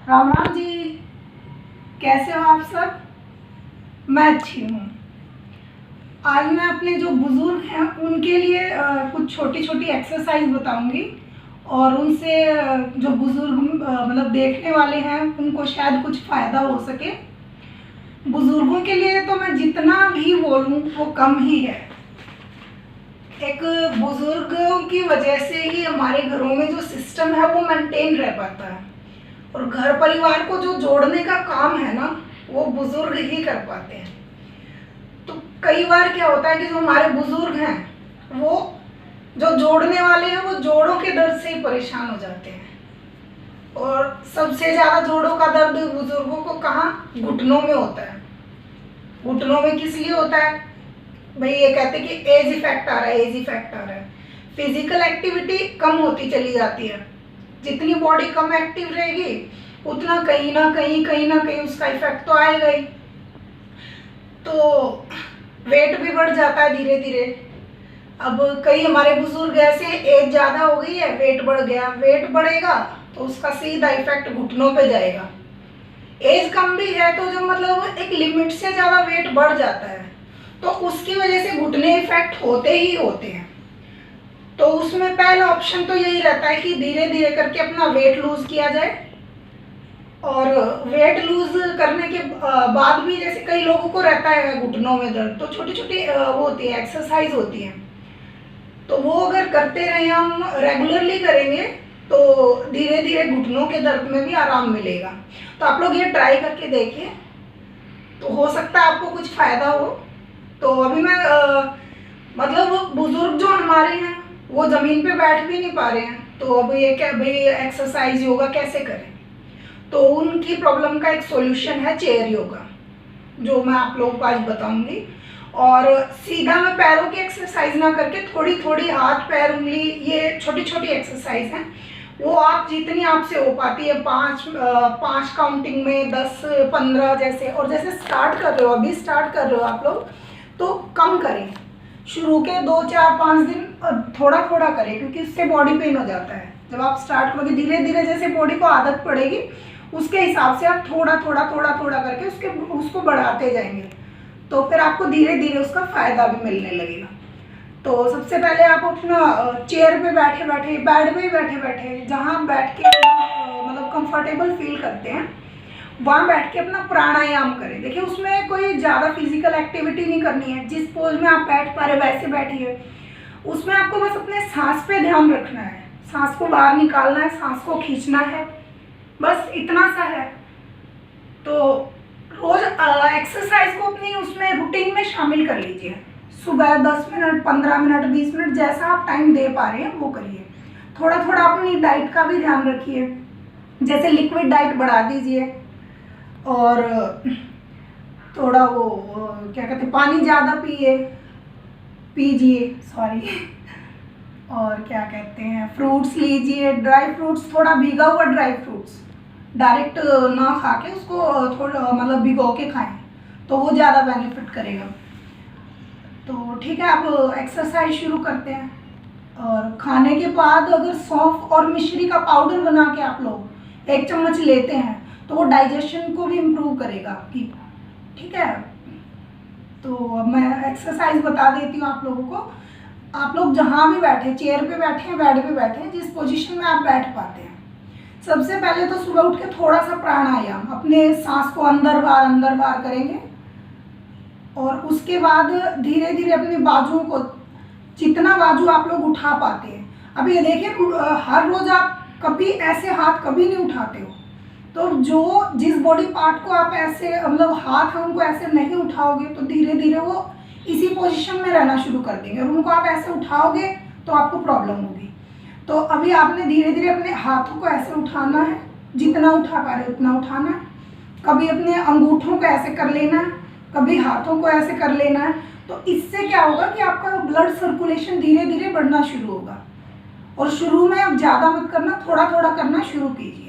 राम राम जी। कैसे हो आप सब? मैं अच्छी हूँ। आज मैं अपने जो बुज़ुर्ग हैं उनके लिए कुछ छोटी छोटी एक्सरसाइज बताऊंगी और उनसे जो बुज़ुर्ग मतलब देखने वाले हैं उनको शायद कुछ फ़ायदा हो सके। बुज़ुर्गों के लिए तो मैं जितना भी बोलूँ वो कम ही है। एक बुज़ुर्गों की वजह से ही हमारे घरों में जो सिस्टम है वो मेंटेन रह पाता है, और घर परिवार को जो जोड़ने का काम है ना वो बुजुर्ग ही कर पाते हैं। तो कई बार क्या होता है कि जो हमारे बुजुर्ग हैं वो जो जोड़ने वाले हैं वो जोड़ों के दर्द से ही परेशान हो जाते हैं, और सबसे ज्यादा जोड़ों का दर्द बुजुर्गों को कहाँ, घुटनों में होता है। घुटनों में किस लिए होता है भाई? ये कहते हैं कि एज इफेक्ट आ रहा है, एज इफेक्ट आ रहा है। फिजिकल एक्टिविटी कम होती चली जाती है। जितनी बॉडी कम एक्टिव रहेगी उतना कहीं ना कहीं उसका इफेक्ट तो आएगा ही। तो वेट भी बढ़ जाता है धीरे धीरे। अब कई हमारे बुजुर्ग ऐसे, एज ज़्यादा हो गई है, वेट बढ़ गया, वेट बढ़ेगा तो उसका सीधा इफेक्ट घुटनों पे जाएगा। एज कम भी है तो जो मतलब एक लिमिट से ज़्यादा वेट बढ़ जाता है तो उसकी वजह से घुटने इफेक्ट होते ही होते हैं। तो उसमें पहला ऑप्शन तो यही रहता है कि धीरे धीरे करके अपना वेट लूज किया जाए। और वेट लूज करने के बाद भी जैसे कई लोगों को रहता है घुटनों में दर्द, तो छोटी छोटी वो होती है, एक्सरसाइज होती है, तो वो अगर करते रहे, हम रेगुलरली करेंगे तो धीरे धीरे घुटनों के दर्द में भी आराम मिलेगा। तो आप लोग ये ट्राई करके देखिए, तो हो सकता है आपको कुछ फ़ायदा हो। तो अभी मैं मतलब बुजुर्ग जो हमारे हैं वो ज़मीन पे बैठ भी नहीं पा रहे हैं, तो अब ये क्या भाई एक्सरसाइज योगा कैसे करें? तो उनकी प्रॉब्लम का एक सॉल्यूशन है चेयर योगा, जो मैं आप लोगों को आज बताऊंगी। और सीधा मैं पैरों की एक्सरसाइज ना करके थोड़ी थोड़ी हाथ पैर उंगली, ये छोटी छोटी एक्सरसाइज हैं, वो आप जितनी आपसे हो पाती है, पाँच काउंटिंग में 10-15 जैसे। और जैसे स्टार्ट कर रहे हो, अभी स्टार्ट कर रहे हो आप लोग, तो कम करें। शुरू के 2-4-5 दिन थोड़ा थोड़ा करें, क्योंकि इससे बॉडी पेन हो जाता है। जब आप स्टार्ट करोगे धीरे धीरे, जैसे बॉडी को आदत पड़ेगी उसके हिसाब से आप थोड़ा थोड़ा करके उसको बढ़ाते जाएंगे, तो फिर आपको धीरे धीरे उसका फ़ायदा भी मिलने लगेगा। तो सबसे पहले आप अपना चेयर पे बैठे बैठे, बेड पे बैठे बैठे, जहाँ बैठ के मतलब कंफर्टेबल फील करते हैं वहाँ बैठ के अपना प्राणायाम करें। देखिए उसमें कोई ज़्यादा फिजिकल एक्टिविटी नहीं करनी है, जिस पोज में आप बैठ पा रहे वैसे बैठिए। उसमें आपको बस अपने सांस पे ध्यान रखना है, सांस को बाहर निकालना है, सांस को खींचना है, बस इतना सा है। तो रोज एक्सरसाइज को अपनी उसमें रूटीन में शामिल कर लीजिए। सुबह 10 मिनट, 15 मिनट, 20 मिनट, जैसा आप टाइम दे पा रहे हैं वो करिए। थोड़ा थोड़ा अपनी डाइट का भी ध्यान रखिए, जैसे लिक्विड डाइट बढ़ा दीजिए, और थोड़ा वो क्या कहते हैं, पानी ज़्यादा पीजिए सॉरी और क्या कहते हैं, फ्रूट्स लीजिए, ड्राई फ्रूट्स, थोड़ा भीगा हुआ ड्राई फ्रूट्स, डायरेक्ट ना खा के उसको थोड़ा मतलब भिगो के खाएं तो वो ज़्यादा बेनिफिट करेगा। तो ठीक है, आप एक्सरसाइज शुरू करते हैं। और खाने के बाद अगर सौंफ और मिश्री का पाउडर बना के आप लोग 1 चम्मच लेते हैं तो वो डाइजेशन को भी इम्प्रूव करेगा आपकी। ठीक है, तो अब मैं एक्सरसाइज बता देती हूँ आप लोगों को। आप लोग जहाँ भी बैठे, चेयर पे बैठे हैं, बेड पे बैठे हैं, जिस पोजीशन में आप बैठ पाते हैं, सबसे पहले तो सुबह उठ के थोड़ा सा प्राणायाम, अपने सांस को अंदर बाहर करेंगे। और उसके बाद धीरे धीरे अपने बाजुओं को, जितना बाजू आप लोग उठा पाते हैं। अब ये देखिए हर रोज आप कभी ऐसे हाथ कभी नहीं उठाते हो, तो जो जिस बॉडी पार्ट को आप ऐसे मतलब हाथ है उनको ऐसे नहीं उठाओगे तो धीरे धीरे वो इसी पोजीशन में रहना शुरू कर देंगे, और उनको आप ऐसे उठाओगे तो आपको प्रॉब्लम होगी। तो अभी आपने धीरे धीरे अपने हाथों को ऐसे उठाना है, जितना उठा पा रहे उतना उठाना है। कभी अपने अंगूठों को ऐसे कर लेना है, कभी हाथों को ऐसे कर लेना है। तो इससे क्या होगा कि आपका ब्लड सर्कुलेशन धीरे धीरे बढ़ना शुरू होगा। और शुरू में अब ज़्यादा मत करना, थोड़ा थोड़ा करना शुरू कीजिए।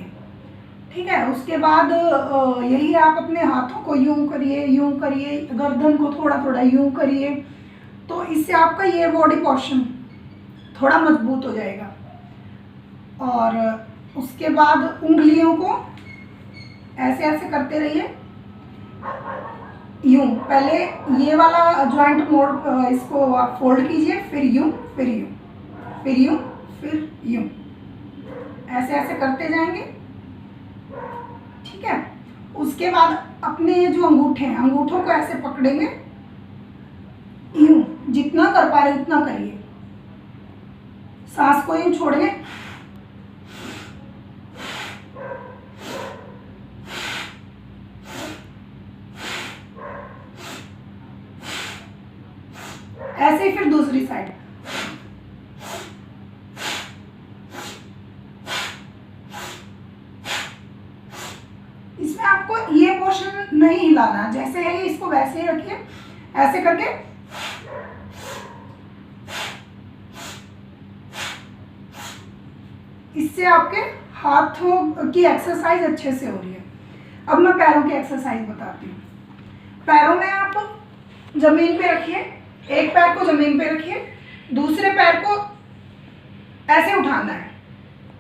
ठीक है, उसके बाद यही आप अपने हाथों को यूं करिए, गर्दन को थोड़ा थोड़ा यूं करिए, तो इससे आपका ये बॉडी पोर्शन थोड़ा मजबूत हो जाएगा। और उसके बाद उंगलियों को ऐसे ऐसे करते रहिए। यूं पहले ये वाला जॉइंट मोड इसको आप फोल्ड कीजिए, फिर यूं, फिर यूं, फिर यूं, फिर यूं, ऐसे ऐसे करते जाएंगे। ठीक है। उसके बाद अपने जो अंगूठे हैं, अंगूठों को ऐसे पकड़ेंगे, यूं जितना कर पा रहे उतना करिए। सांस को यूं छोड़िए, ऐसे ही फिर दूसरी साइड। इसमें आपको ये पोर्शन नहीं हिलाना, जैसे है इसको वैसे ही रखिए, ऐसे करके इससे आपके हाथों की एक्सरसाइज अच्छे से हो रही है। अब मैं पैरों की एक्सरसाइज बताती हूँ। पैरों में आप जमीन पे रखिए, एक पैर को जमीन पे रखिए, दूसरे पैर को ऐसे उठाना है।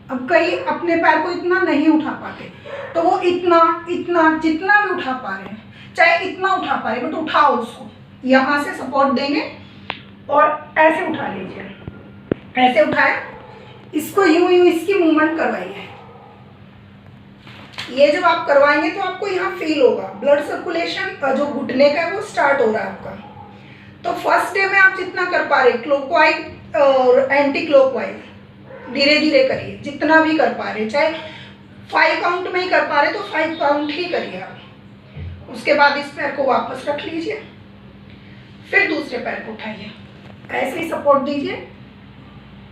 अब कई अपने पैर को इतना नहीं उठा पाते, तो वो इतना इतना जितना भी उठा पा रहे हैं, चाहे इतना उठा पा रहे, बट उठाओ उसको, यहाँ से सपोर्ट देंगे और ऐसे उठा लीजिए। ऐसे उठाए, इसको यूं यूं इसकी मूवमेंट करवाइए। ये जब आप करवाएंगे तो आपको यहाँ फील होगा ब्लड सर्कुलेशन जो घुटने का है वो स्टार्ट हो रहा है आपका। तो फर्स्ट डे में आप जितना कर पा रहे, क्लॉकवाइज और एंटी क्लॉकवाइज, धीरे धीरे करिए जितना भी कर पा रहे, चाहे 5 काउंट में ही कर पा रहे तो 5 काउंट ही करिए आप। उसके बाद इस पैर को वापस रख लीजिए, फिर दूसरे पैर को उठाइए, ऐसे ही सपोर्ट दीजिए,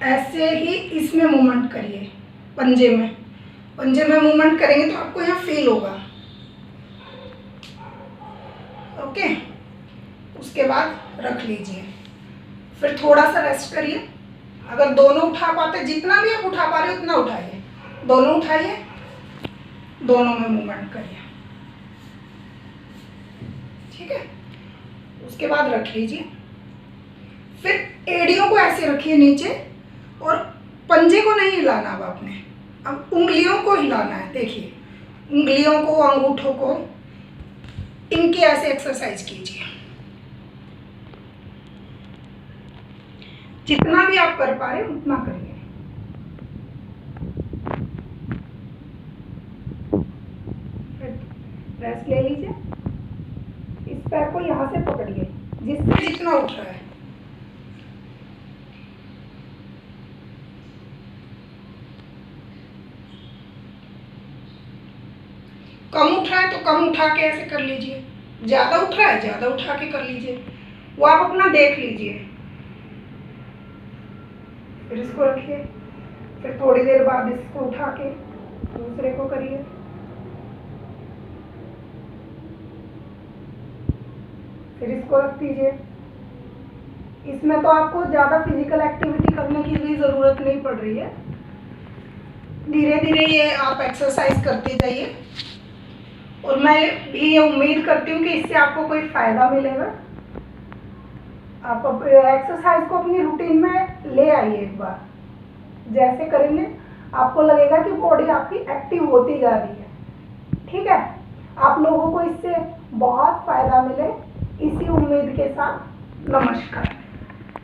ऐसे ही इसमें मूवमेंट करिए। पंजे में मूवमेंट करेंगे तो आपको यहाँ फील होगा। ओके, उसके बाद रख लीजिए, फिर थोड़ा सा रेस्ट करिए। अगर दोनों उठा पाते, जितना भी आप उठा पा रहे हो उतना उठाइए, दोनों उठाइए, दोनों में मूवमेंट करिए। ठीक है। उसके बाद रख लीजिए, फिर एड़ियों को ऐसे रखिए नीचे, और पंजे को नहीं हिलाना अब आपने, अब उंगलियों को हिलाना है। देखिए उंगलियों को, अंगूठों को, इनकी ऐसे एक्सरसाइज कीजिए। जितना भी आप कर पा रहे हैं उतना करिए। रेस्ट ले लीजिए, इस पैर को यहाँ से पकड़िए जिससे जितना उठ रहा है। कम उठ रहा है तो कम उठा के ऐसे कर लीजिए, ज्यादा उठ रहा है ज्यादा उठा के कर लीजिए, वो आप अपना देख लीजिए। फिर इसको रखिए, फिर थोड़ी देर बाद इसको उठा के दूसरे को करिए। फिर इसको रख दीजिए। इसमें तो आपको ज़्यादा फिजिकल एक्टिविटी करने की भी ज़रूरत नहीं पड़ रही है, धीरे धीरे ये आप एक्सरसाइज करते जाइए। और मैं भी ये उम्मीद करती हूँ कि इससे आपको कोई फ़ायदा मिलेगा। आप एक्सरसाइज को अपनी रूटीन में ले आइए एक बार, जैसे करेंगे आपको लगेगा कि बॉडी आपकी एक्टिव होती जा रही है। ठीक है, आप लोगों को इससे बहुत फ़ायदा मिले, इसी उम्मीद के साथ नमस्कार।